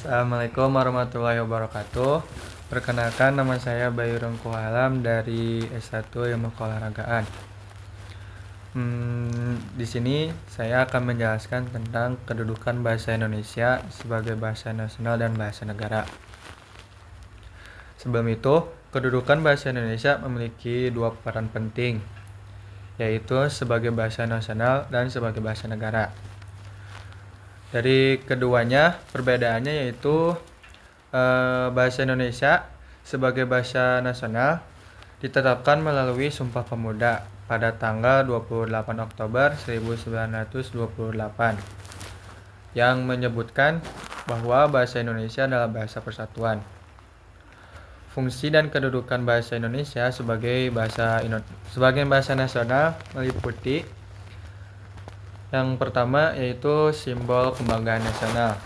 Assalamualaikum warahmatullahi wabarakatuh. Perkenalkan, nama saya Bayu Rengku Alam dari S1 Ilmu Keolahragaan. Di sini saya akan menjelaskan tentang kedudukan bahasa Indonesia sebagai bahasa nasional dan bahasa negara. Sebelum itu, kedudukan bahasa Indonesia memiliki dua peran penting, yaitu sebagai bahasa nasional dan sebagai bahasa negara. Dari keduanya, perbedaannya yaitu bahasa Indonesia sebagai bahasa nasional ditetapkan melalui Sumpah Pemuda pada tanggal 28 Oktober 1928 yang menyebutkan bahwa bahasa Indonesia adalah bahasa persatuan. Fungsi dan kedudukan bahasa Indonesia sebagai bahasa nasional meliputi yang pertama yaitu simbol kebanggaan nasional.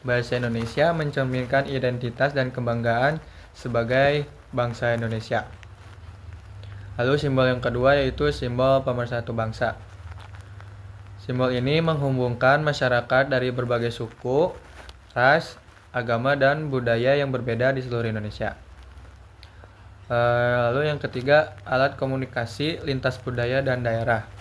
Bahasa Indonesia mencerminkan identitas dan kebanggaan sebagai bangsa Indonesia. Lalu simbol yang kedua yaitu simbol pemersatu bangsa. Simbol ini menghubungkan masyarakat dari berbagai suku, ras, agama, dan budaya yang berbeda di seluruh Indonesia. Lalu yang ketiga, alat komunikasi lintas budaya dan daerah.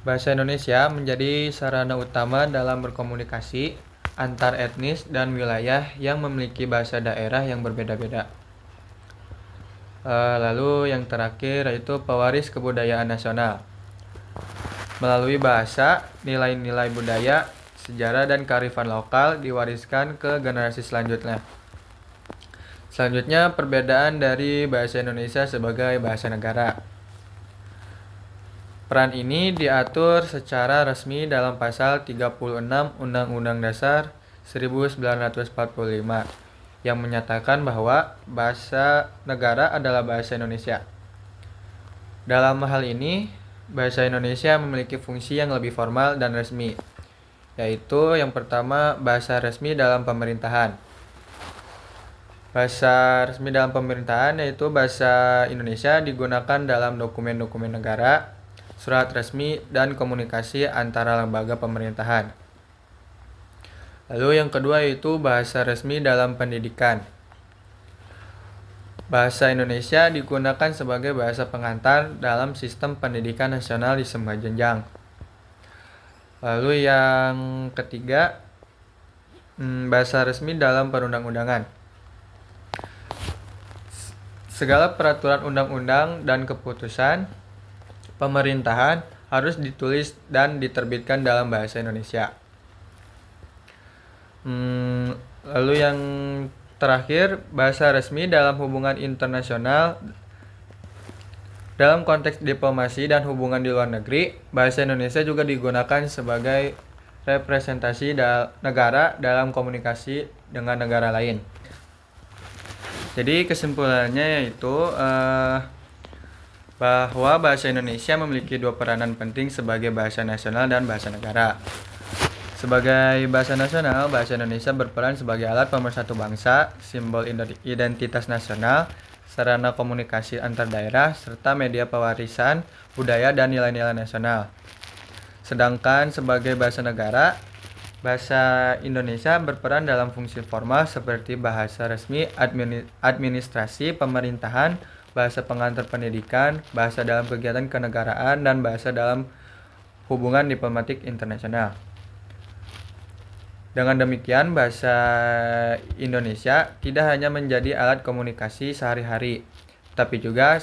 Bahasa Indonesia menjadi sarana utama dalam berkomunikasi antar etnis dan wilayah yang memiliki bahasa daerah yang berbeda-beda. Lalu yang terakhir yaitu pewaris kebudayaan nasional. Melalui bahasa, nilai-nilai budaya, sejarah, dan kearifan lokal diwariskan ke generasi selanjutnya. Selanjutnya, perbedaan dari bahasa Indonesia sebagai bahasa negara. Peran ini diatur secara resmi dalam pasal 36 Undang-Undang Dasar 1945 yang menyatakan bahwa bahasa negara adalah bahasa Indonesia. Dalam hal ini, bahasa Indonesia memiliki fungsi yang lebih formal dan resmi, yaitu yang pertama, bahasa resmi dalam pemerintahan. Bahasa resmi dalam pemerintahan yaitu bahasa Indonesia digunakan dalam dokumen-dokumen negara, surat resmi, dan komunikasi antara lembaga pemerintahan. Lalu yang kedua yaitu bahasa resmi dalam pendidikan. Bahasa Indonesia digunakan sebagai bahasa pengantar dalam sistem pendidikan nasional di semua jenjang. Lalu yang ketiga, bahasa resmi dalam perundang-undangan. Segala peraturan undang-undang dan keputusan pemerintahan harus ditulis dan diterbitkan dalam bahasa Indonesia. Lalu yang terakhir, bahasa resmi dalam hubungan internasional. Dalam konteks diplomasi dan hubungan di luar negeri, bahasa Indonesia juga digunakan sebagai representasi negara dalam komunikasi dengan negara lain. Jadi kesimpulannya yaitu bahwa bahasa Indonesia memiliki dua peranan penting sebagai bahasa nasional dan bahasa negara. Sebagai bahasa nasional, bahasa Indonesia berperan sebagai alat pemersatu bangsa, simbol identitas nasional, sarana komunikasi antar daerah, serta media pewarisan budaya dan nilai-nilai nasional. Sedangkan sebagai bahasa negara, bahasa Indonesia berperan dalam fungsi formal seperti bahasa resmi administrasi pemerintahan, bahasa pengantar pendidikan, bahasa dalam kegiatan kenegaraan, dan bahasa dalam hubungan diplomatik internasional. Dengan demikian, bahasa Indonesia tidak hanya menjadi alat komunikasi sehari-hari, tapi juga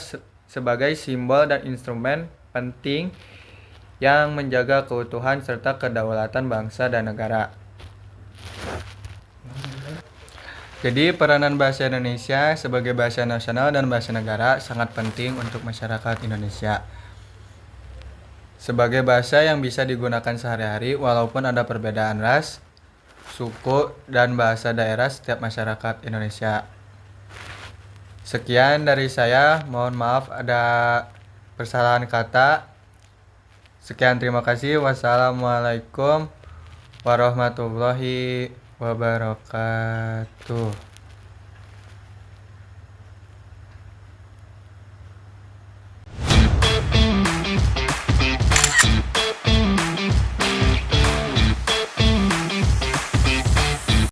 sebagai simbol dan instrumen penting yang menjaga keutuhan serta kedaulatan bangsa dan negara. Jadi peranan bahasa Indonesia sebagai bahasa nasional dan bahasa negara sangat penting untuk masyarakat Indonesia. Sebagai bahasa yang bisa digunakan sehari-hari walaupun ada perbedaan ras, suku, dan bahasa daerah setiap masyarakat Indonesia. Sekian dari saya, mohon maaf ada kesalahan kata. Sekian, terima kasih. Wassalamualaikum warahmatullahi wabarakatuh.